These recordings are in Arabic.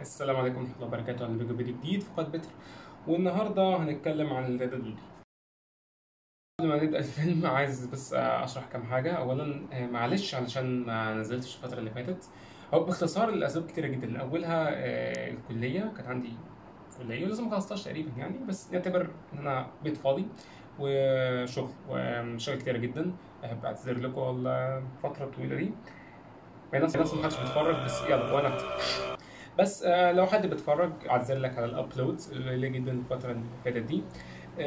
السلام عليكم ورحمة الله وبركاته. أهلا بكم في فيديو جديد في قناة بتر، والنهاردة هنتكلم عن الدادا دودي. قبل ما نبدأ الفيلم عايز بس أشرح كام حاجة. أولا معلش علشان ما نزلتش الفترة اللي فاتت، أو باختصار لأسباب كتيرة جدا. أولها الكلية، كان عندي كلية ولسه ما خلصتهاش تقريبا يعني، بس نعتبر إن أنا بيت فاضي وشغل ومشاغل كتيرة جدا. أحب أعتذر لكم على الفترة الطويلة دي. الناس محدش بيتفرج، بس يلا وأنا بس لو حد بيتفرج اعتذر لك على الابلودز القليله جدا الفتره اللي فاتت دي.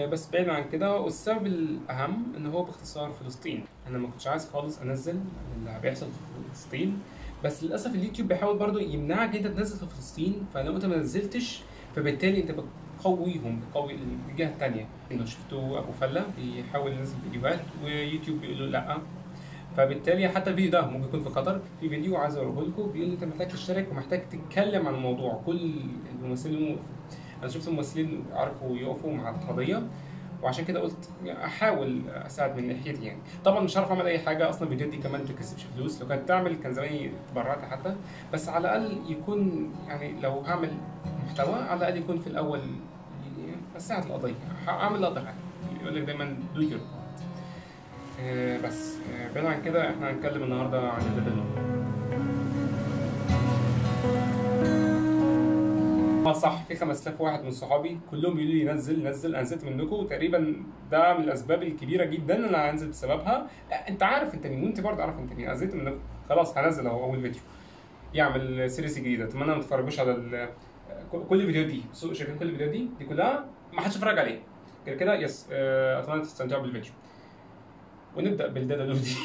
بس بعيد عن كده، والسبب الاهم ان هو باختصار فلسطين. انا ما كنتش عايز خالص انزل اللي بيحصل في فلسطين، بس للاسف اليوتيوب بيحاول برضو يمنعك انت تنزل في فلسطين. فلو انت ما نزلتش فبالتالي انت بتقوي الجهه الثانيه. انه شفتوا ابو فله بيحاول ينزل فيديوهات ويوتيوب بيقول له لا، فبالتالي حتى الفيديو ده ممكن يكون في خطر. في فيديو عايز اوريه لكم بيقول لي انت محتاج تشترك ومحتاج تتكلم عن الموضوع. كل الممثلين، انا شفت الممثلين عرفوا يقفوا مع القضيه، وعشان كده قلت احاول اساعد من ناحيتي يعني. طبعا مش هعرف اعمل اي حاجه، اصلا الفيديوهات دي كمان ما بتكسبش فلوس. لو كانت تعمل كان زماني اتبرعت حتى، بس على الاقل يكون يعني لو هعمل محتوى على الاقل يكون في الاول اساعد القضيه، اعمل اللي اقدر عليه. يقول لك دايما دو يور. بس بعيد عن كده احنا هنتكلم النهارده عن الداتا دودي. صح، في 5000 واحد من صحابي كلهم بيقولوا لي نزل. انا نزلت منكم تقريبا. ده من الاسباب الكبيره جدا ان انا هنزل بسببها. انت عارف انت مين، وانت برضه عارف انت مين. انا نزلت منكم خلاص، هنزل اهو اول فيديو يعمل سيريز جديده. اتمنى ما تتفرجوش على كل الفيديوهات دي. شايفين كل الفيديوهات دي كلها ما حدش اتفرج عليها كده كده. يس اتمنى تستمتعوا بالفيديو ونبدا بالدادا دودي.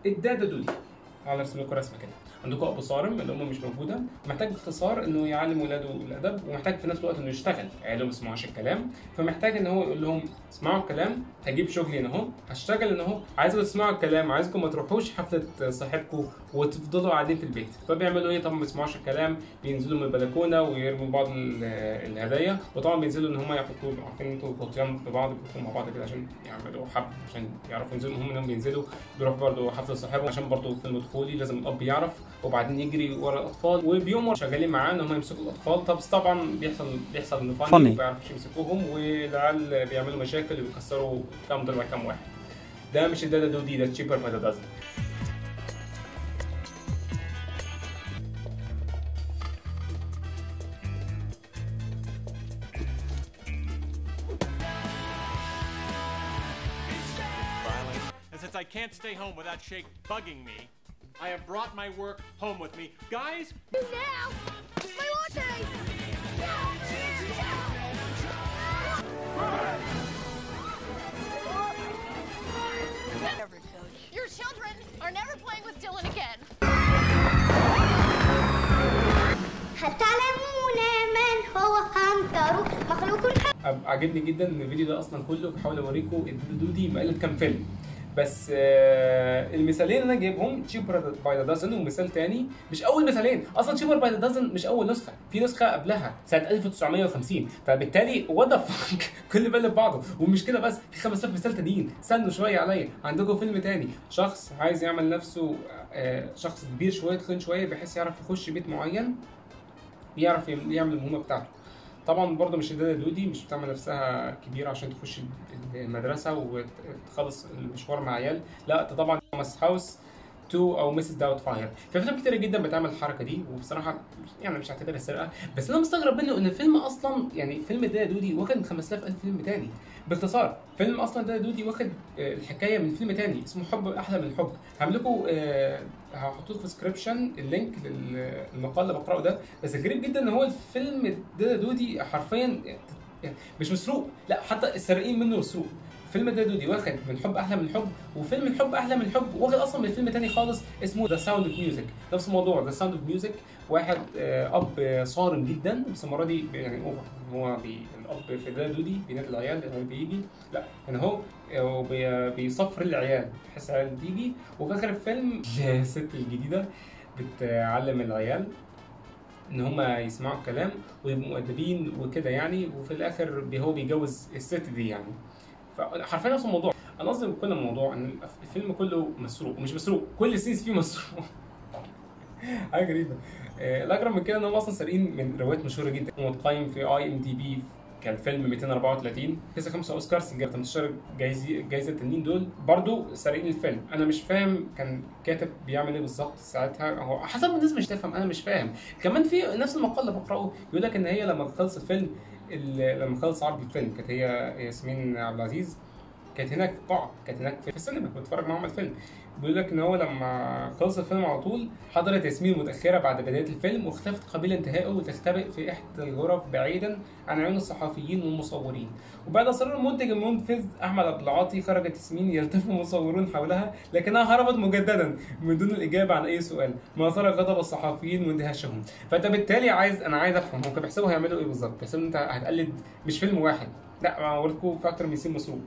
الدادا دودي على رسم لكم رسمه كده. عندكم ابو صارم اللي امه مش موجوده، محتاج باختصار انه يعلم ولاده الادب، ومحتاج في نفس الوقت انه يشتغل. عياله ما بيسمعوش الكلام، فمحتاج ان هو يقول لهم اسمعوا الكلام، هجيب شغلي هنا اهو، هشتغل هنا اهو. عايزكم تسمعوا الكلام، عايزكم ما تروحوش حفله صاحبكم وتفضلوا قاعدين في البيت. فبيعملوا ايه؟ طبعا ما بيسمعوش الكلام، بينزلوا من البلكونه ويرموا بعض الهدايا. وطبعا بينزلوا ان هم يحطوا، عارفين انتوا غطيان ببعض، بيحطوا مع بعض كده عشان يعملوا حفل، عشان يعرفوا ينزلوا. هم انهم بينزلوا بيروحوا برضه حفله صاحبهم، عشان برضه فيلم طفولي لازم الاب يعرف، وبعدين يجري ورا الاطفال. وبيوم شغالين معاه ان هم يمسكوا الاطفال. طبعا بيحصل انه فاني وما بيعرفوش يمسكوهم، والعيال بيعملوا مشاكل وبيكسروا كام ضلع كام واحد. ده مش الدادا دودي، ده تشيبر باي ذا دازن. And since I can't stay home without Shake bugging me, I have brought my work home with me. Guys! Now! My latte! Your children are never playing with Dylan again. هل تعلمون من هو هانتر مخلوق عجبني جدا ان الفيديو ده اصلا كله بحاول اوريكم الدادا دودي مقلد كام فيلم. بس المثالين اللي انا جايبهم تشيبر باي ذا دازن ومثال تاني. مش اول مثالين اصلا، تشيبر باي ذا دازن مش اول نسخه، في نسخه قبلها سنه 1950. فبالتالي وات ذا فاك كل بلد بعضه. ومش كده بس، في 5000 مثال تانيين. استنوا شويه عليا، عندكم فيلم تاني شخص عايز يعمل نفسه شخص كبير شويه تخين شويه بحيث يعرف يخش بيت معين، يعرف يعمل المهمه بتاعته. طبعا برضه مش الدادا دودي مش بتعمل نفسها كبيره عشان تخش المدرسه وتخلص المشوار مع عيال. لا، طبعا ماس هاوس 2 او مسز داوت فاير. في افلام كتيره جدا بتعمل الحركه دي، وبصراحه يعني مش هعتبرها سرقه. بس انا مستغرب منه ان الفيلم اصلا يعني فيلم الدادا دودي واخد 5000 فيلم تاني. باختصار، فيلم اصلا الدادا دودي واخد الحكايه من فيلم تاني اسمه حب احلى من الحب. هعمل لكم هحط لكم في الديسكربشن اللينك للمقال اللي بقراه ده. بس الغريب جدا ان هو الفيلم الدادا دودي حرفيا يعني مش مسروق، لا حتى السارقين منه مسروق. فيلم الدادا دودي واخد من حب احلى من الحب، وفيلم الحب احلى من الحب واخد اصلا من فيلم تاني خالص اسمه ذا ساوند اوف ميوزك. نفس الموضوع، ذا ساوند اوف ميوزك. واحد اب صارم جدا، بس المره دي يعني اوفر. هو الاب في الدادا دودي بينادي العيال لما بيجي، لا يعني هو بيصفر العيال بحيث العيال تيجي. وفي اخر الفيلم الست الجديده بتعلم العيال ان هم يسمعوا الكلام ويبقوا مؤدبين وكده يعني. وفي الاخر هو بيجوز الست دي يعني. فحرفيا نفس الموضوع. انا قصدي بكل الموضوع ان الفيلم كله مسروق، ومش مسروق، كل السينز فيه مسروق. حاجه غريبه. الاجرب من كده ان هم اصلا سارقين من روايات مشهوره جدا ومتقيم في IMDb كان فيلم 234 كسب 5 اوسكارز جاب 18 جايزه التانيين دول برضو سارقين الفيلم. انا مش فاهم كان كاتب بيعمل ايه بالظبط ساعتها، هو حسب الناس مش تفهم، انا مش فاهم. كمان في نفس المقال اللي بقراه بيقول لك ان هي لما خلص الفيلم لما خلص عرض الفيلم كانت هي ياسمين عبد العزيز كانت هناك في القاعه، كانت هناك في السينما بتتفرج معاهم على الفيلم. بيقول لك ان هو لما خلص الفيلم على طول حضرت ياسمين متاخره بعد بدايه الفيلم واختفت قبل انتهائه وتختبئ في احدى الغرف بعيدا عن عيون الصحفيين والمصورين. وبعد اصرار المنتج المنفذ احمد عبد العاطي خرجت ياسمين يلتف المصورون حولها لكنها هربت مجددا من دون الاجابه عن اي سؤال ما اثار غضب الصحفيين واندهاشهم. فانت بالتالي انا عايز افهم هم كانوا بيحسبوا هيعملوا ايه بالظبط؟ بيحسبوا ان انت هتقلد مش فيلم واحد، لا انا وريتكم في اكتر من سين مسروق،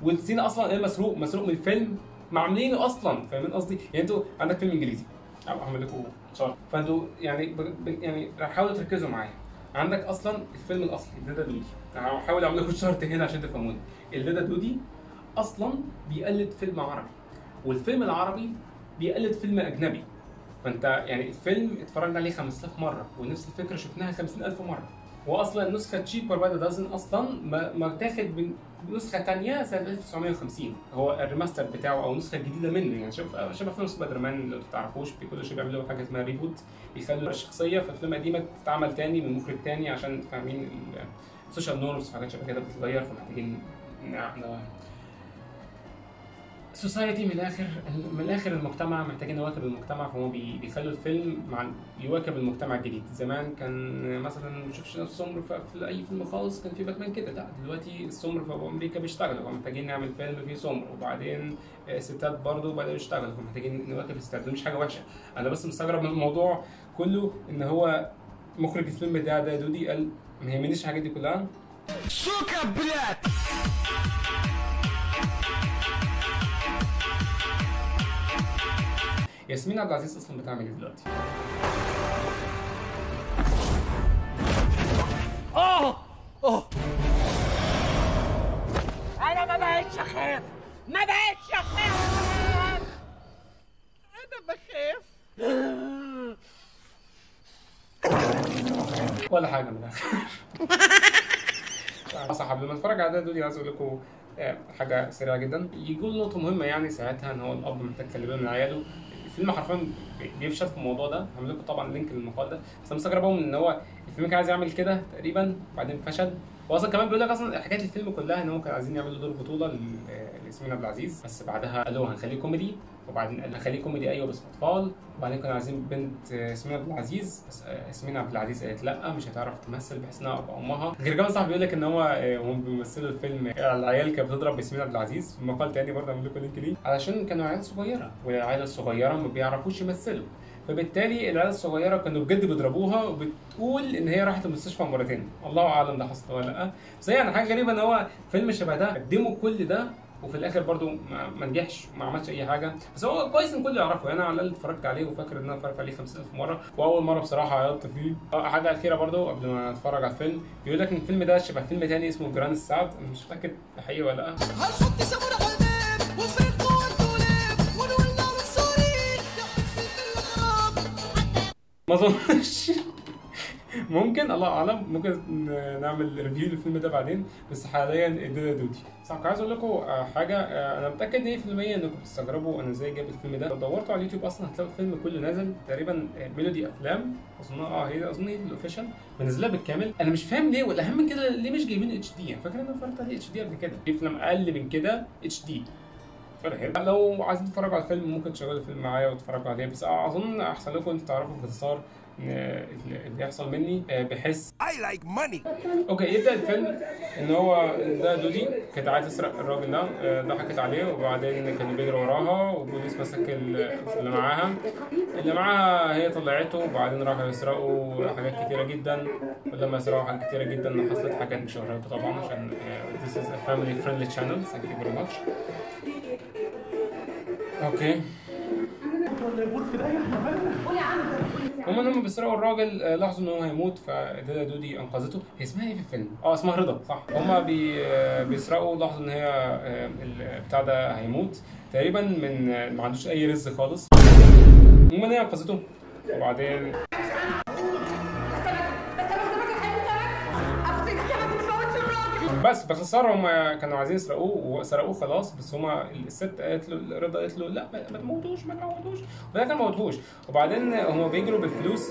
والسين اصلا ايه مسروق من الفيلم معاملينه اصلا، فاهمين قصدي؟ يعني انتوا عندك فيلم انجليزي او هعمل لكم شرح، فانتوا يعني حاولوا تركزوا معايا. عندك اصلا الفيلم الاصلي دادا دودي، انا هحاول اعمل لكم شرط هنا عشان تفهموني. الدادا دودي اصلا بيقلد فيلم عربي، والفيلم العربي بيقلد فيلم اجنبي. فانت يعني الفيلم اتفرجنا عليه 5000 مره ونفس الفكره شفناها 50000 مره. واصلا نسخه تشيبر باي ذا دازن اصلا متاخد من نسخه ثانيه سنه 1950، هو الريماستر بتاعه او النسخه الجديده منه. يعني شبه فيلم سبايدر مان اللي ما تعرفوش كل شويه بيعملوا حاجه اسمها ريبوت، بيخلوا الشخصيه في الفيلم القديمه تتعمل تاني من مخرج تاني عشان فاهمين السوشيال نورمز وحاجات شبه كده بتتغير، فمحتاجين سوسايتي من الاخر المجتمع محتاجين نواكب المجتمع، فهم بيخلوا الفيلم يواكب المجتمع الجديد. زمان كان مثلا ما بنشوفش السمر في اي فيلم خالص كان في باتمان كده، لا دلوقتي السمر في امريكا بيشتغلوا فمحتاجين نعمل فيلم فيه سمر، وبعدين الستات برضه بدأوا يشتغلوا فمحتاجين نواكب الستات. مش حاجه وحشه، انا بس مستغرب من الموضوع كله ان هو مخرج الفيلم ده دودي قال ما يهمنيش الحاجات دي كلها. Сука, блядь! ياسمين عبد العزيز اصلا بتعمل ايه دلوقتي؟ انا ما بقتش اخاف، ما بقتش اخاف، انا بخاف ولا حاجه من الاخر. صح، قبل ما نتفرج على ده دول عايز اقول لكم حاجه سريعه جدا. يقول نقطه مهمه يعني ساعتها ان هو الاب محتاج يخلي باله من عياله. الفيلم حرفيا بيفشل في الموضوع ده، هعمل لكم طبعا لينك للمقال ده، بس انا مستغرب ان هو الفيلم كان عايز يعمل كده تقريبا بعدين فشل. واصلا كمان بيقول لك اصلا حكايه الفيلم كلها ان هم كانوا عايزين يعملوا دور بطوله لياسمين عبد العزيز، بس بعدها قالوا هنخليه كوميدي، وبعدين قال هنخليه كوميدي ايوه بس اطفال، وبعدين كانوا عايزين بنت ياسمين عبد العزيز، بس ياسمين عبد العزيز قالت لا مش هتعرف تمثل بحيث انها ابقى امها. غير كمان صاحبي بيقول لك ان هم بيمثلوا الفيلم العيال كانت بتضرب ياسمين عبد العزيز، في مقال تاني برضه هعمل لكم لينك ليه، علشان كانوا عيال صغيره والعيال الصغيره ما بيعرفوش يمثلوا، فبالتالي العيال الصغيره كانوا بجد بيضربوها وبتقول ان هي راحت المستشفى مرتين، الله اعلم ده حصل ولا لا. بس يعني حاجه غريبه ان هو فيلم شبه ده قدموا كل ده وفي الاخر برضو ما نجحش ما عملش اي حاجه، بس هو كويس ان الكل يعرفه. يعني انا على الاقل اتفرجت عليه وفاكر ان انا اتفرجت عليه 50000 مره، واول مره بصراحه عيطت فيه. حاجه اخيره برضو قبل ما اتفرج على الفيلم، بيقول لك ان الفيلم ده شبه فيلم تاني اسمه جيران السعد، انا مش متاكد ده حقيقي ولا لا. هنحط سمر على الباب وفي قوة الدولاب ونولع الصواريخ ما اظنش ممكن الله اعلم، ممكن نعمل ريفيو للفيلم ده بعدين، بس حاليا دادا دودي. صح، عايز اقول لكم حاجه، انا متاكد 100% انكم بتستغربوا انا ازاي جايب الفيلم ده. لو دورتوا على اليوتيوب اصلا هتلاقوا الفيلم كله نازل تقريبا ميلودي افلام، اظنها هي اظن هي الاوفيشال منزلها بالكامل. انا مش فاهم ليه، والاهم من كده ليه مش جايبين اتش دي؟ فاكر ان انا اتفرجت عليه اتش دي قبل كده، في فيلم اقل من كده اتش دي. لو عايزين تتفرجوا على الفيلم ممكن تشغلوا الفيلم معايا وتتفرجوا عليه، بس اظن احسن لكم انتوا تعرفوا باختصار اللي يحصل مني بحس I like money. اوكي. يبدا الفيلم ان هو ده دودي كانت عايزه تسرق الراجل ده، ضحكت عليه وبعدين كان بيجري وراها والبوليس مسك اللي معاها هي طلعته، وبعدين راحوا يسرقوا حاجات كتيره جدا، ولما يسرقوا حاجات كتيره جدا حصلت حاجات مش هوريكم طبعا عشان this is a family friendly channel. Thank you very much. اوكي. هم بيسرقوا الراجل، لاحظوا ان هو هيموت فدادا دودي انقذته. هي اسمها ايه في الفيلم؟ اسمها رضا صح. هم بيسرقوا، لاحظوا ان هي البتاع ده هيموت تقريبا من ما عندوش اي رزق خالص. المهم ان هي انقذته وبعدين بس باختصار هم كانوا عايزين يسرقوه وسرقوه خلاص، بس هم الست قالت له، رضا قالت له لا ما تموتوش ما تموتوش، وده كان ما موتوش. وبعدين هم بيجروا بالفلوس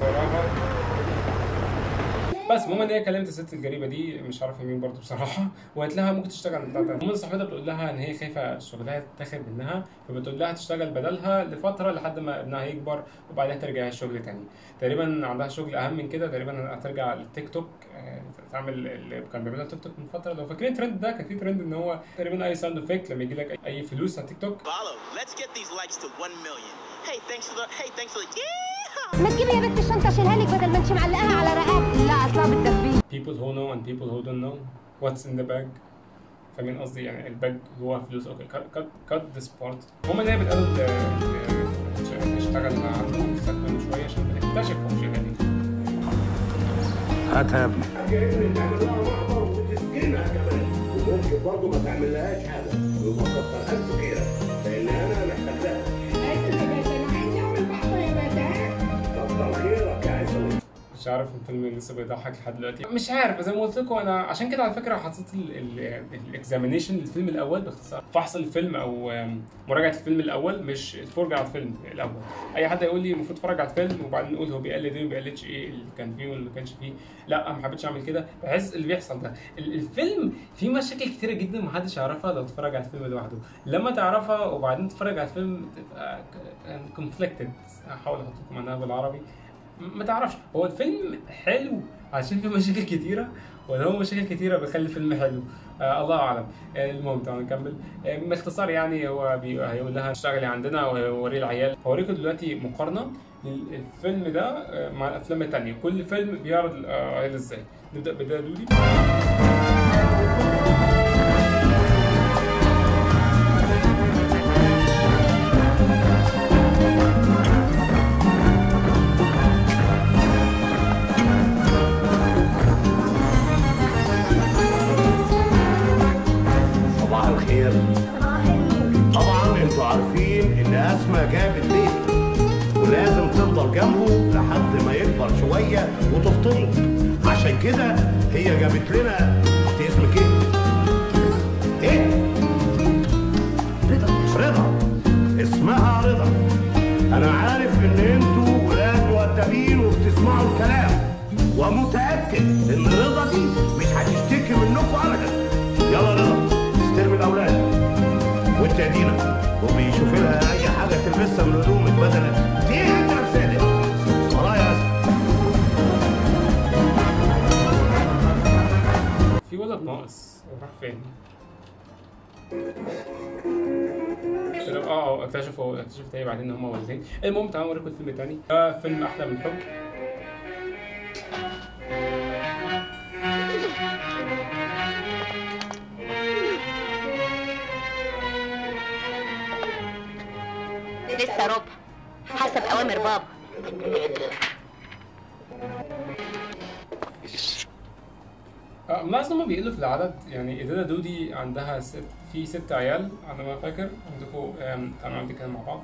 بس المهم ان هي كلمت الست الجريبه دي مش عارف مين برضه بصراحه، وقالت لها ممكن تشتغل بتاع ده. المهم صاحبتها بتقول لها ان هي خايفه شغلها يتاخد منها، فبتقول لها تشتغل بدلها لفتره لحد ما ابنها يكبر وبعدين ترجع الشغل تاني. تقريبا عندها شغل اهم من كده، تقريبا هترجع للتيك توك، تعمل اللي كان بيعملها تيك توك من فتره. لو فاكرين الترند ده، كان في ترند ان هو تقريبا اي ساوند افكت لما يجي لك اي فلوس على تيك توك. Follow. Let's get these likes to 1 million. Hey, thanks for the ما تجيبي يا بنت الشنطه اشيلها لك بدل ما انت معلقاها على رقبتي. لا اصلا بالتثبيت. People who know and people who don't know what's in the bag. فاهمين قصدي؟ يعني الباج جواه فلوس. اوكي cut this part. هما اللي هي بتقابل تشتغل عنده تاخد منه شويه عشان بنكتشف هو شغال ايه. هاتها يا ابني. وممكن برضه ما تعملهاش حاجه وما تكترهاش كتير لان انا محتاج لها. كتر خيرك يا عيسى. مش عارف الفيلم لسه بيضحك لحد دلوقتي، مش عارف. زي ما قلت لكم انا عشان كده على فكره حطيت الاكزامينيشن للفيلم الاول باختصار، فحص الفيلم او مراجعه الفيلم الاول، مش الفرجه على الفيلم الاول. اي حد يقول لي المفروض اتفرج على الفيلم وبعدين نقول هو بيقلد ايه وما بيقلدش ايه، اللي كان فيه واللي ما كانش فيه. لا ما حبيتش اعمل كده، بحس اللي بيحصل ده الفيلم فيه مشاكل كتيره جدا ما حدش يعرفها لو اتفرج على الفيلم لوحده. لما تعرفها وبعدين تتفرج على الفيلم تبقى كونفليكتد. هحاول احط لكم عنها بالعربي. ما تعرفش هو الفيلم حلو عشان فيه مشاكل كتيره ولا هو مشاكل كتيره بيخلي الفيلم حلو. الله اعلم. المهم تعالوا نكمل. باختصار يعني هو هيقول لها اشتغلي عندنا ووري العيال. هوريكم دلوقتي مقارنه للفيلم ده مع الافلام الثانيه، كل فيلم بيعرض العيال ازاي. نبدا بدايه دودي. طبعا انتوا عارفين ان اسماء جابت بيت ولازم تفضل جنبه لحد ما يكبر شويه وتفطمه. عشان كده هي جابت لنا. انت اسمك ايه؟ ايه؟ رضا. اسمها رضا. انا عارف ان انتوا ولاد مؤدبين وبتسمعوا الكلام، ومتاكد ان رضا دي مش هتشتكي منكم ابدا. يلا رضا استلمي الاولاد. وانت يا دينا وبيشوف لها اي حاجه تلبسها من هدومك بدل دي انت نفسك. ورايا يا في ولد ناقص راح فين؟ اكتشفت تاني بعدين ان هما ولدين. المهم تعالوا اوريكم الفيلم تاني. ده فيلم احلى من الحب. لسه ربع حسب اوامر بابا. ملاحظ هما بيقلوا في العدد. يعني إدادة دودي عندها في 6 عيال على ما فاكر. عندكم تعالوا نعمل كده مع بعض.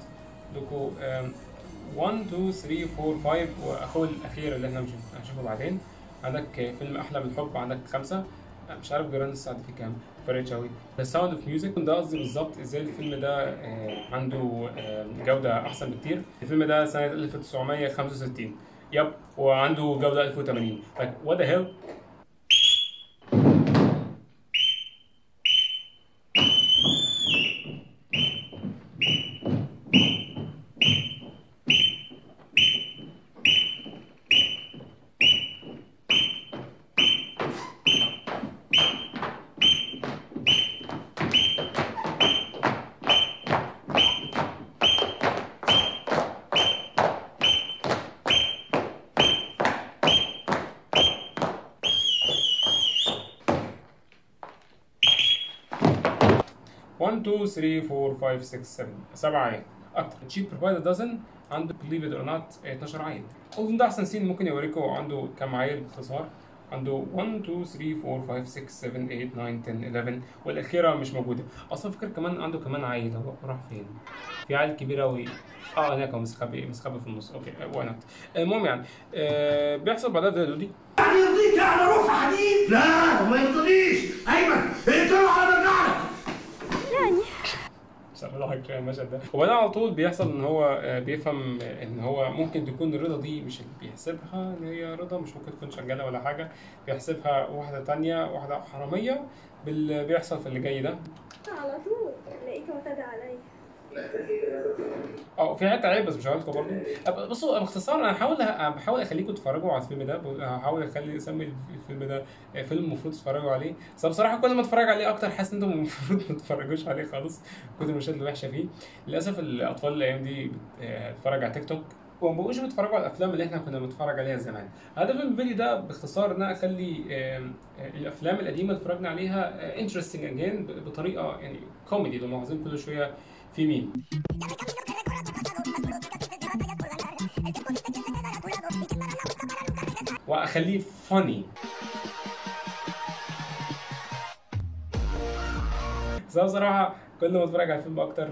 عندكم 1 2 3 4 5 واخوه الاخير اللي احنا مش هنشوفه بعدين. عندك فيلم احلى من الحب عندك 5. مش عارف جيران السعد فيه كام، فرقتش قوي. ساوند اوف ميوزك ده قصدي بالظبط ازاي الفيلم ده عنده جوده احسن بكتير. الفيلم ده سنه 1965 يب، وعنده جوده 1080. like what the hell. one 2 3 4 5 6 7 عين اكتر. تشيب بروفايدر دازن عنده بليف ات اور نوت 12 عين. اظن ده احسن سين ممكن يوريكم عنده كام عيل باختصار. عنده 1 2 3 4 5 6 7 8 9 10 11 والاخيره مش موجوده. اصلا فكر كمان عنده كمان عيل، هو راح فين؟ في عيل كبير قوي هناك هو مستخبي في النص. اوكي واي نوت. المهم يعني بيحصل بعدها ده دودي يعني يرضيك على روح حديد؟ لا ما يرضينيش. ايمن اقتله على مرجعك. بضحك المشهد ده. وبعدين على طول بيحصل ان هو بيفهم ان هو ممكن تكون الرضا دي مش اللي بيحسبها ان هي رضا، مش ممكن تكون شغاله ولا حاجه، بيحسبها واحده تانية، واحده حراميه باللي بيحصل في اللي جاي ده. على طول لقيته معتدى عليا. في حته عيب بس مش هقولكم برضه. بصوا باختصار انا بحاول اخليكم تتفرجوا على الفيلم ده، هحاول اسمي الفيلم ده فيلم المفروض تتفرجوا عليه، بس بصراحه كل ما اتفرج عليه اكتر حاسس ان انتم المفروض ما تتفرجوش عليه خالص، كل المشاهد اللي وحشه فيه. للاسف الاطفال الايام دي بتتفرج على تيك توك وما بقوش بيتفرجوا على الافلام اللي احنا كنا بنتفرج عليها زمان. هدف الفيديو ده باختصار ان انا اخلي الافلام القديمه اللي اتفرجنا عليها انترستنج اجين بطريقه يعني كوميدي، لو ملاحظين كل شويه في مين. واخليه فاني. بس انا بصراحه كل ما اتفرج على الفيلم اكتر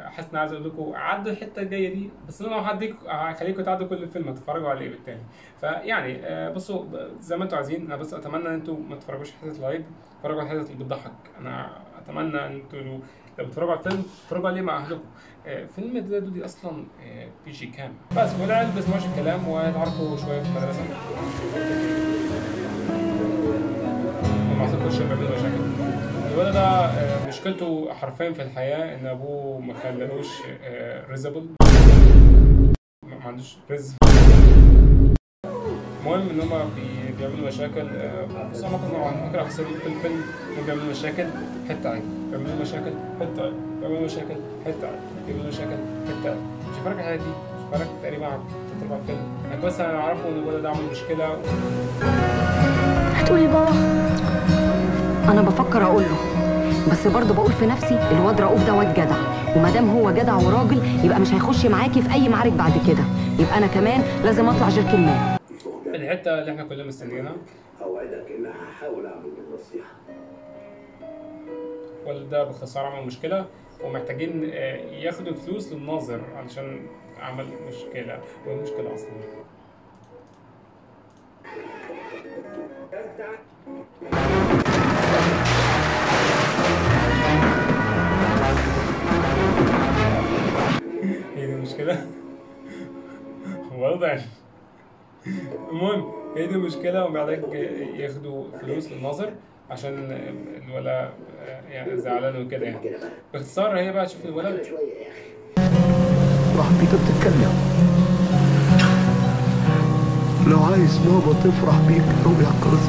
حاسس ان عايز اقول لكم عدوا الحته الجايه دي، بس انا لو هخليكم تعدوا كل الفيلم هتتفرجوا عليه بالتالي. فيعني بصوا زي ما انتم عايزين، انا بس اتمنى ان انتم ما تتفرجوش على حته لايف، تتفرجوا على الحته اللي بتضحك. انا اتمنى ان انتوا لو بتتفرجوا على الفيلم تتفرجوا عليه مع اهلكم. فيلم ده دودي اصلا بي جي كام بس، والعيال ما بيسمعوش الكلام ويتعاركوا شويه في المدرسه وما حصلش بيعملوا مشاكل. الولد ده مشكلته حرفيا في الحياه ان ابوه ما خلالوش ريزابل، ما عندوش ريز. المهم ان هما بيعملوا مشاكل. بس انا ممكن اخسر في الفيلم. بيعملوا مشاكل حته عين، بيعملوا مشاكل حته عين، بيعملوا مشاكل حته عين، بيعملوا مشاكل حته عين. مش فارق الحاجات دي، مش فارق تقريبا على تطلع الفيلم. انا بس انا اعرفه ان الولد ده عمل مشكله. هتقولي بابا؟ انا بفكر اقول له، بس برضه بقول في نفسي الواد رؤوف ده واد جدع، وما دام هو جدع وراجل يبقى مش هيخش معاكي في اي معارك بعد كده، يبقى انا كمان لازم اطلع جيركن مان. الحته اللي احنا كلنا مستنيينها. اوعدك ان هحاول اعمل النصيحه. الولد ده باختصار عمل مشكله ومحتاجين ياخدوا فلوس للناظر علشان عمل مشكله، والمشكله اصلا هي دي المشكله. واضح. المهم هي دي المشكله ومحتاج ياخدوا فلوس للناظر عشان الولد يعني زعلان وكده يعني. باختصار هي بقى تشوف الولد راح بيك بتتكلم. لو عايز بابا تفرح بيك او يعترض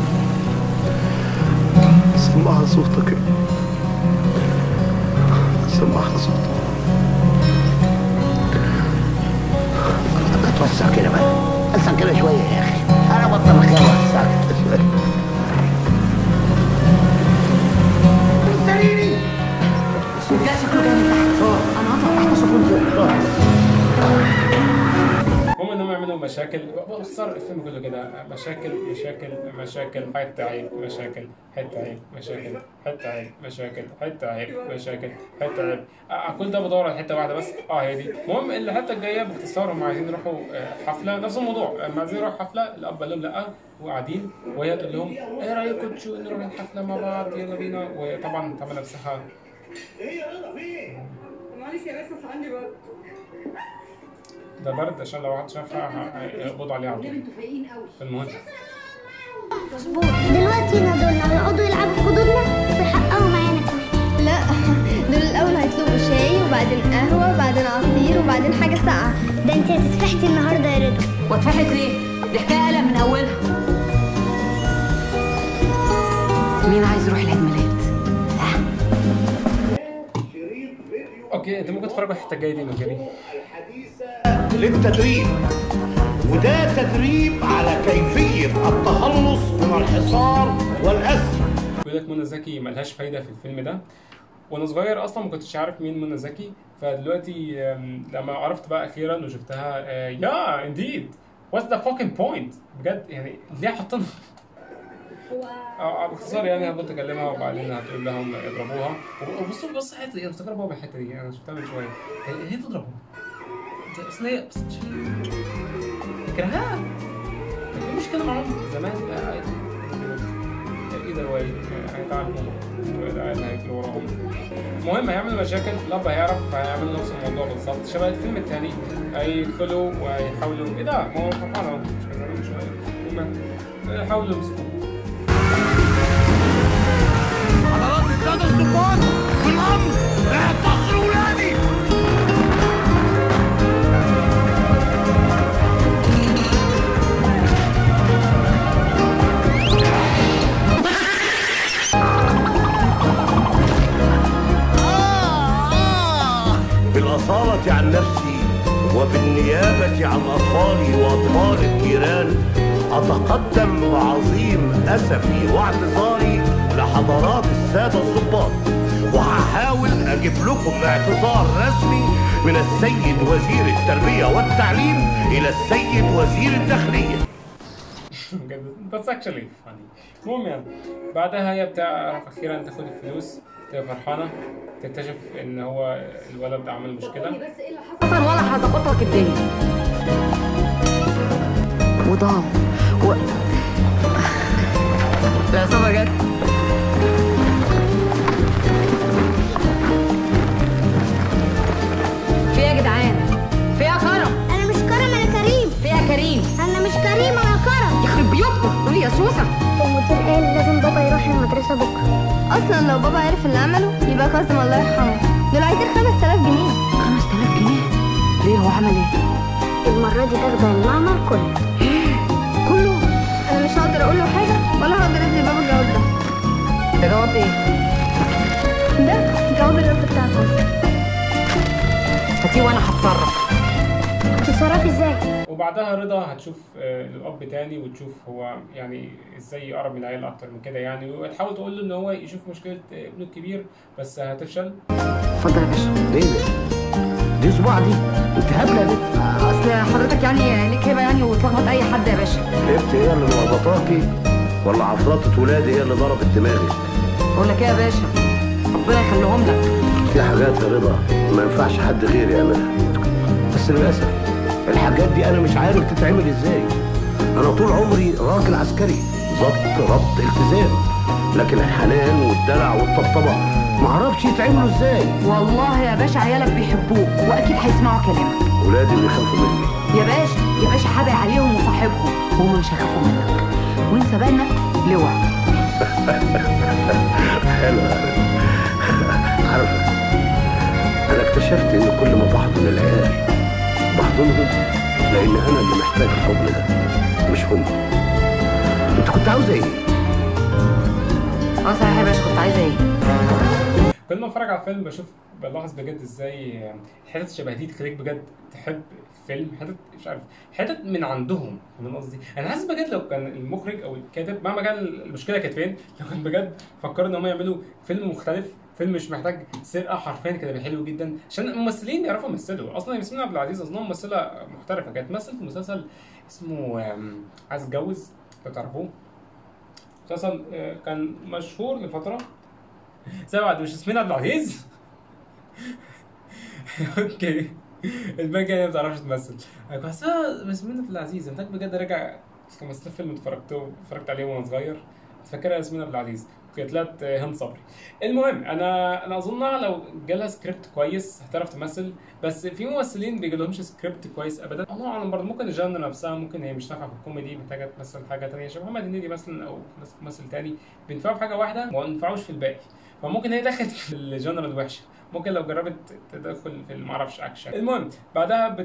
سمعها صوتك، سمعها صوتك. اتوسع كده بقى، وسع كده شويه يا اخي. انا بطل خير، وسع كده شويه. مستنيني. الصوت ده شكله جاي من تحت. انا هطلع تحت اشوفه فوق. المهم انهم يعملوا مشاكل. باختصار الفيلم كله كده مشاكل مشاكل مشاكل، حته عيب مشاكل، حته عيب مشاكل، حته عيب مشاكل، حته عيب مشاكل، حته عيب. كل ده بدور على حته واحده بس، هي دي. المهم الحته الجايه باختصار هم عايزين يروحوا حفله، نفس الموضوع، عايزين يروحوا حفله. الاب قال لهم لا وقاعدين، وهي تقول لهم ايه رايكم نروح الحفله مع بعض، يلا بينا. وطبعا تعمل نفسها ايه رضا فين؟ معلش يا باشا عندي برد. ده برد عشان لو حد شافها هيقبضوا عليها على طول. انتوا فايقين قوي. المهم مظبوط. دلوقتي دول هيقعدوا يلعبوا في خدودنا في حقهم معانا كمان. لا دول الاول هيطلبوا شاي وبعدين قهوه وبعدين عصير وبعدين حاجه ساقعه. ده انت هتتفحتي النهارده يا رضا. واتفحت ليه؟ دي حكايه قلق من اولها. مين عايز يروح العيد ميلاد؟ اوكي انت ممكن تتفرجوا الحته الجايه دي نجري. للتدريب، وده تدريب على كيفية التخلص من الحصار والأسر. بيقول لك منى زكي ملهاش فايده في الفيلم ده. وانا صغير اصلا ما كنتش عارف مين منى زكي، فدلوقتي لما عرفت بقى اخيرا وشفتها يا انديد واتس ذا فاكينج بوينت بجد. يعني ليه حاطينها باختصار يعني هفضل تكلمها وبعدين هتقول لهم اضربوها. وبص الحته دي انا مفتكر بابا الحته دي انا شفتها من شويه. هي تضربهم اصل هي فاكرها في مشكله معاهم زمان عادي ايه ده الوالد هيتعلموا العيال هيجروا وراهم. المهم هيعمل مشاكل الاب هيعرف هيعمل نفس الموضوع بالظبط شبه الفيلم الثاني. هيدخلوا وهيحاولوا ايه ده ما هو فرحان اهو مش كده شويه. المهم هيحاولوا يمسكوه. حضرات السادة الضباط بالأمر اعتصروا ولادي. بالأصالة عن نفسي وبالنيابة عن أطفالي وأطفال الجيران أتقدم بعظيم أسفي واعتذاري لحضرات السادة الضباط، وهحاول أجيب لكم اعتذار رسمي من السيد وزير التربية والتعليم إلى السيد وزير الداخلية. That's actually funny. المهم يعني بعدها هي بتعرف أخيرا تاخد الفلوس تبقى فرحانة تكتشف إن هو الولد عمل مشكلة. بس إيه اللي حصل ولا هظبطك الدنيا وضاع العصابة جت. في يا جدعان فيها كرم. انا مش كرم انا كريم. فيها كريم. انا مش كريم انا كرم. يخرب بيوتكم قولي يا سوسة. المدير قال لازم بابا يروح المدرسة بكرة. اصلا لو بابا عرف اللي عمله يبقى كاظم الله يرحمه. دول عايزين 5000 جنيه. 5000 جنيه؟ ليه هو عمل ايه؟ المرة دي تاخد المعمل كله. كله؟ انا مش هقدر اقول له حاجة ولا هقدر ادي بابا الجواب ده. ده جواب ايه؟ ده جواب الرفض بتاعكم. هاتيه وانا هتصرف. هتتصرفي ازاي؟ وبعدها رضا هتشوف الاب تاني وتشوف هو يعني ازاي يقرب من العيله اكتر من كده يعني وتحاول تقول له ان هو يشوف مشكله ابنه الكبير بس هتفشل. اتفضل يا باشا. ايه ده؟ دي صباع دي؟ انت هبله يا بنت. اصل حضرتك يعني ليك هبه يعني وتلخبط اي حد يا باشا. انت هي اللي لخبطاكي ولا عفرطه ولادي هي اللي ضربت دماغي؟ بقول لك ايه يا باشا ربنا يخليهم لك. في حاجات يا رضا ما ينفعش حد غيري يعملها بس للاسف الحاجات دي انا مش عارف تتعمل ازاي. انا طول عمري راجل عسكري ضبط ربط التزام لكن الحنان والدلع والطبطبه ما اعرفش يتعملوا ازاي. والله يا باشا عيالك بيحبوك واكيد هيسمعوا كلامك. ولادي بيخافوا مني يا باشا حابق عليهم وصاحبهم وهم مش هيخافوا منك وانت بالك لواء. حلوه. عارفه انا اكتشفت ان كل ما بحضن العيال بحضنهم لان انا اللي محتاج الحضن ده مش هم. انت كنت عاوزه ايه؟ صحيح يا باشا كنت عايزه ايه؟ كل ما اتفرج على الفيلم بلاحظ بجد ازاي حتت شبه دي تخليك بجد تحب الفيلم. حتت مش عارف حتت من عندهم فاهم قصدي. انا حاسس بجد لو كان المخرج او الكاتب مهما كان المشكله كانت فين لو كان بجد فكروا ان هم يعملوا فيلم مختلف فيلم مش محتاج سرقه حرفيا كده حلو جدا عشان الممثلين يعرفوا يمثلوا. اصلا ياسمين عبد العزيز اظنها ممثله محترفه كانت تمثل في مسلسل اسمه عايز اتجوز لو تعرفوه. مسلسل كان مشهور لفتره سبعة مش ياسمين عبد العزيز. اوكي الباقي هي ما بتعرفش تمثل. بس ياسمين عبد العزيز محتاج بجد ارجع 5000 فيلم اتفرجت عليه وانا صغير فاكرها ياسمين عبد العزيز كانت طلعت هند صبري. المهم انا اظنها لو جالها سكريبت كويس هتعرف تمثل بس في ممثلين بيجيلهمش سكريبت كويس ابدا. الله اعلم برضه ممكن الجنة نفسها ممكن هي مش نافعه في الكوميدي محتاجه تمثل حاجه ثانيه شبه محمد هنيدي مثلا او ممثل ثاني بينفعوا في حاجه واحده وما ينفعوش في الباقي فممكن هي دخلت في الجنرال الوحشه. ممكن لو جربت تدخل في معرفش اكشن. المهم بعدها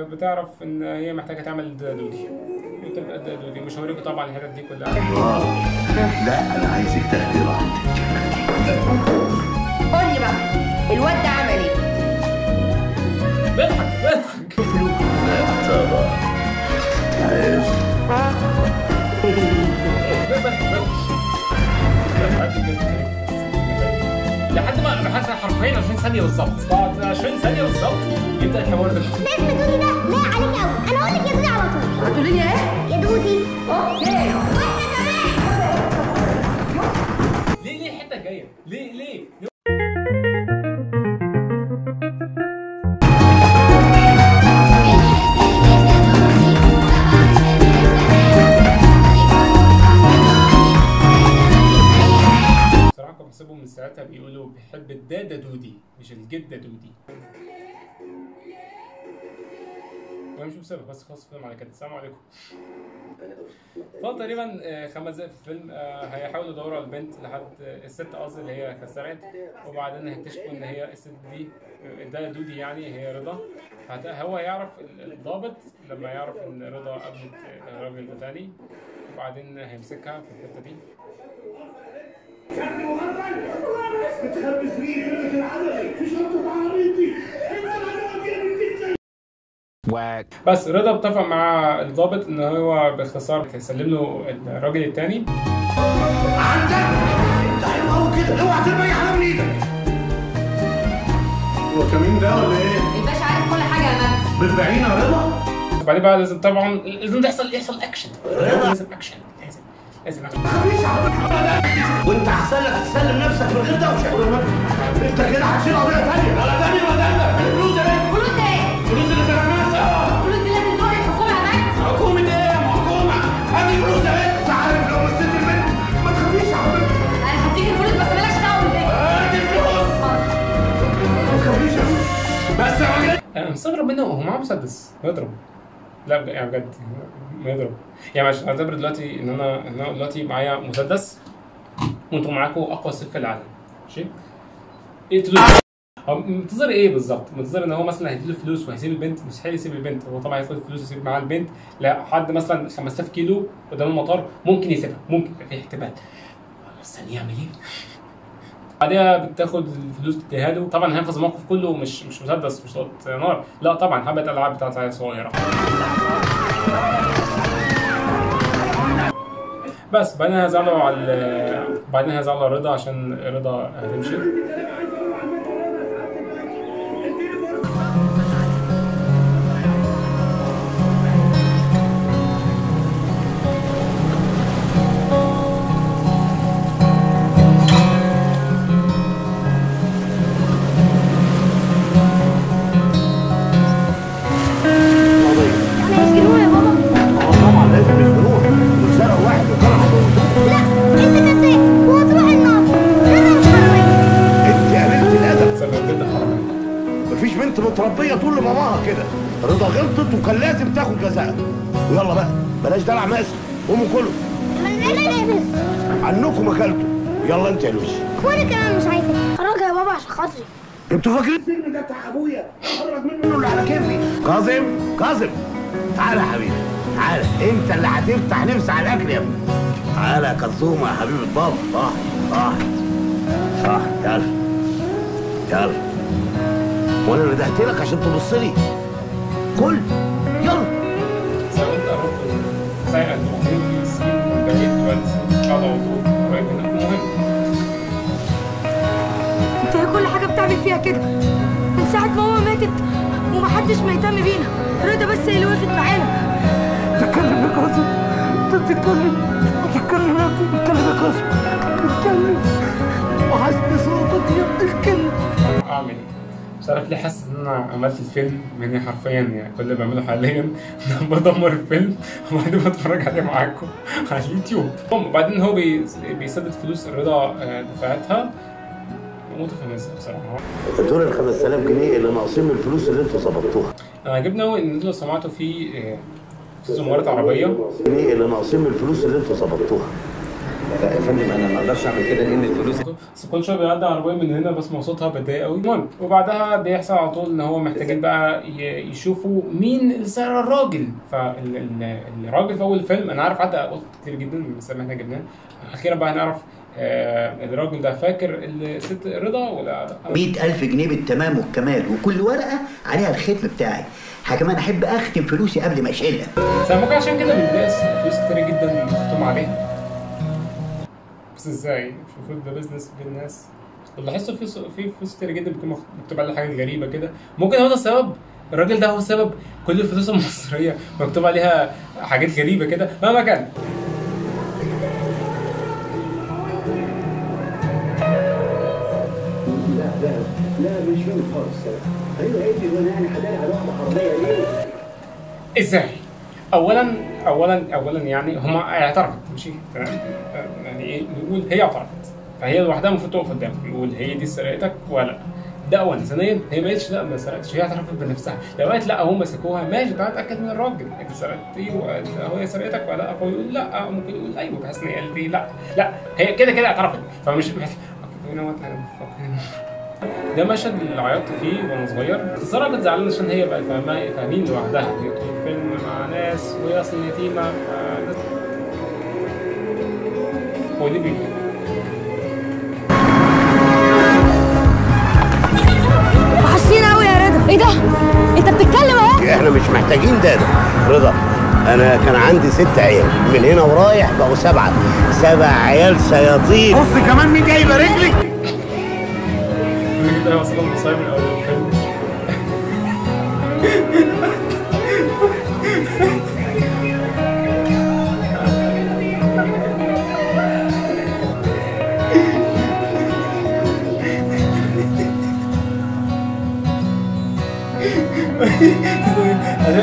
بتعرف ان هي محتاجه تعمل دودي وتبقى دودي. مش هوريكم طبعا الحتت دي كلها. لا انا عايزك تاخدي راحتك. قول لي بقى الواد ده عمل ايه؟ بيضحك لا طبعا عايز لحد ما حرفيا 20 ثانيه بالظبط. بعد 20 ثانيه بالظبط يبدا الحوار ده. لازم دودي ده لا عليك قوي. انا اقول لك يا دودي على طول. هتقولي لي ايه؟ يا دودي. اوكي. واحنا كمان. فبيقولوا بيحب الدادة دودي مش الجدة دودي. ومش بسبب بس خلاص الفيلم على كده. السلام عليكم. فضل تقريبا 5 دقايق في الفيلم. هيحاولوا يدوروا على البنت لحد الست قصدي اللي هي كانت سرقت، وبعدين هيكتشفوا ان هي الست دي ده دودي يعني هي رضا. هو يعرف الضابط لما يعرف ان رضا قابلت الراجل ده تاني، وبعدين هيمسكها في الحته دي. بس رضا اتفق مع الضابط ان هو باختصار هيسلم له الراجل التاني. عندك انت حلو قوي كده، اوعى ترمي اي حاجه من ايدك. هو كمين ده ولا ايه؟ الباشا عارف كل حاجه يا مجدي. بالبعين يا رضا. وبعدين بقى لازم طبعا لازم يحصل اكشن. لازم اكشن لازم وانت احسن لك تسلم نفسك من غير دوشه. انت كده هتشيل قضيه ثانيه ولا ثانيه ولا ثانيه. الفلوس يا بنت. فلوس ايه؟ الفلوس اللي سرقناها. الفلوس دي لازم تروح للحكومه يا مجدي. حكومه ايه يا حكومه؟ هاتي الفلوس يا بنت. انت عارف لو مسكت البنت ما تخافيش يا حبيبتي. انا هديك الفلوس بس مالكش دعوه بالبيت. هاتي الفلوس. ما تخافيش يا بنت. بس يا راجل. انا مستغرب منه هو معاه مسدس يضرب. لا يعني بجد ما يضرب يعني. مش هعتبر دلوقتي ان انا دلوقتي معايا مسدس وانتوا معاكم اقوى سيف في العالم، ماشي؟ ايه منتظر ايه بالظبط؟ منتظر ان هو مثلا هيديله فلوس وهيسيب البنت؟ مستحيل يسيب البنت. هو طبعا هياخد الفلوس ويسيب معاه البنت. لا، حد مثلا 5000 كيلو قدام المطار ممكن يسيبها، ممكن في احتمال، بس هنعمل ايه؟ بعدها بتاخد الفلوس تديها له. طبعا هينفذ الموقف كله مش مسدس مش طلقة نار، لا طبعا حبة العاب بتاعت عيال صغيرة. بس بعدين هيزعلوا على رضا عشان رضا هتمشي. متربيه طول باباها كده. رضا غلطت وكان لازم تاخد جزاء. ويلا بقى بلاش دلع ماسك. قوموا كلوا. عنكم اكلتوا. يلا انت يا لوسي. وانا كمان مش عايزه. خرج يا بابا عشان خاطري. انتوا فاكرين الفيلم ده بتاع ابويا؟ خرج منه اللي على كيفي. كاظم تعالى يا حبيبي تعالى. انت اللي هتفتح نفسي على الاكل يا ابني. تعالى يا كظومه يا حبيبه بابا. صح يلا وانا ندهت لك عشان تبص لي. كل يلا. سألت قربت سايقة المخرج في السين بقيت والدي على وضوء ولكن المهم انت كل حاجه بتعمل فيها كده من ساعه ما ماما ماتت ومحدش مهتم بينا. رضا بس هي اللي وقفت معانا. تتكلم يا كاظم. انت بتتكلم يا ابني. بتتكلم يا كاظم. بتتكلم وحسن صوتك يا ابن الكلب. اعمل ايه؟ مش عارف ليه حاسس ان انا عملت الفيلم مني حرفيا يعني. كل اللي بعمله حاليا ان انا بدمر الفيلم وبعدين بتفرج عليه معاكم على اليوتيوب. وبعدين هو بيسدد فلوس الرضا دفعتها. متفهمين بصراحه. دول ال 5000 جنيه اللي ناقصين من الفلوس اللي انتوا ظبطتوها. انا عجبني قوي ان انتوا لو سمعتوا في زمارة عربيه جنيه اللي ناقصين من الفلوس اللي انتوا ظبطوها. لا يا فندم انا ما اقدرش اعمل كده لان الفلوس. بس كل شويه بيعدي عربيه من هنا بسمع صوتها بتضايق قوي. المهم وبعدها بيحصل على طول ان هو محتاجين بقى يشوفوا مين اللي سرق الراجل. فالراجل في اول الفيلم انا عارف عدى قطط كتير جدا من المثال اللي احنا جبناه. اخيرا بقى هنعرف الراجل ده فاكر الست رضا ولا 100,000 جنيه بالتمام والكمال وكل ورقه عليها الختم بتاعي. كمان احب اختم فلوسي قبل ما اشيلها. ممكن عشان كده بنلاقي فلوس كتير جدا مختوم عليها. بس ازاي؟ مش المفروض ده بيزنس بين الناس؟ اللي لاحظته في فلوس كتير جدا بتكون مكتوب عليها حاجات غريبه كده. ممكن هو ده السبب. الراجل ده هو السبب. كل الفلوس المصريه مكتوب عليها حاجات غريبه كده مهما كان. لا مش فاهم خالص. ايوه ايه وانا يعني هداري على واحده حراميه ليه؟ ازاي؟ اولا يعني هما اعترفت ماشي تمام. يعني ايه نقول هي اعترفت فهي لوحدها المفروض تقف قدامه يقول هي دي سرقتك ولا لا. ده اولا. ثانيا هي ما قالتش لا ما سرقتش، هي اعترفت بنفسها. لو قالت لا هم مسكوها ماشي، تعالى اتاكد من الراجل انت سرقتي وهي سرقتك ولا لا، فهو يقول لا، ممكن يقول ايوه بحيث ان هي قالت لي لا هي كده اعترفت، فمش ده مشهد اللي عيطت فيه وانا صغير. الصراحه كنت زعلان عشان هي بقى فاهمين لوحدها، هي طول الفيلم مع ناس وهي اصلا يتيمه. هو ليه بيجي؟ وحشينا قوي يا رضا. ايه ده؟ انت بتتكلم اهو؟ احنا مش محتاجين ده رضا. انا كان عندي 6 عيال، من هنا ورايح بقوا 7 عيال شياطين. بص كمان مين جاي يبارك لك. ده وصل المصايب من اول الفيلم.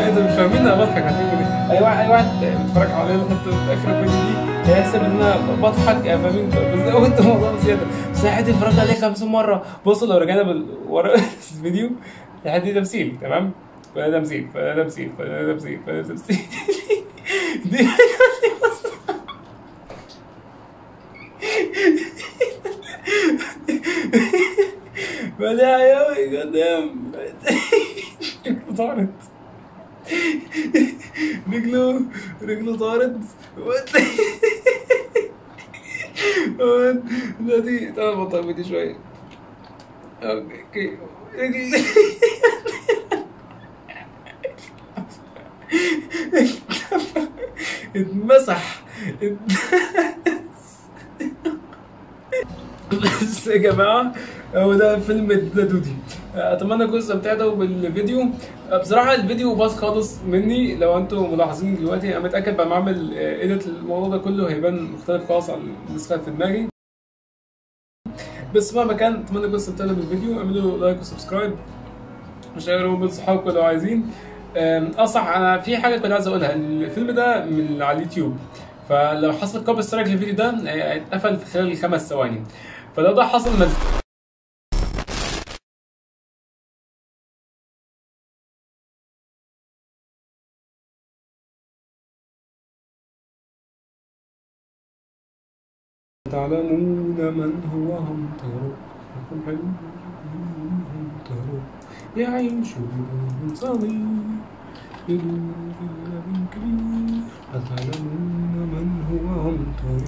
انتوا مش فاهمين انا بضحك هتعمل ايه. اي واحد بيتفرج عليا ويحط في اخر الفيديو دي هيحسب ان انا بضحك، فاهمين؟ بس هو انت الموضوع زياده. بس الحته دي اتفرجت عليها 50 مره. بصوا لو رجعنا ورا الفيديو الحته دي تمثيل، تمام؟ فده تمثيل دي بدأ يوي قدام طارت رجله طارت دلوقتي تعال نبطل فيديو شوية. اوكي رجلي اتمسح بس يا جماعه هو ده فيلم دودي. اتمنى تكونوا استمتعتوا بالفيديو. بصراحه الفيديو باظ خالص مني، لو انتم ملاحظين دلوقتي انا متاكد بعد ما اعمل ايديت الموضوع ده كله هيبان مختلف خالص عن النسخه في دماغي. بس مهما كان اتمنى تكونوا استمتعتوا بالفيديو. اعملوا لايك وسبسكرايب وشيروا بين صحابكم لو عايزين. صح انا في حاجه كنت عايز اقولها. الفيلم ده من على اليوتيوب، فلو حصل كوبي سترايك للفيديو ده هيتقفل في خلال 5 ثواني. فلو ده حصل تعلمون من هو همطر يعيش بدون صغير أتعلمون من هو همطر.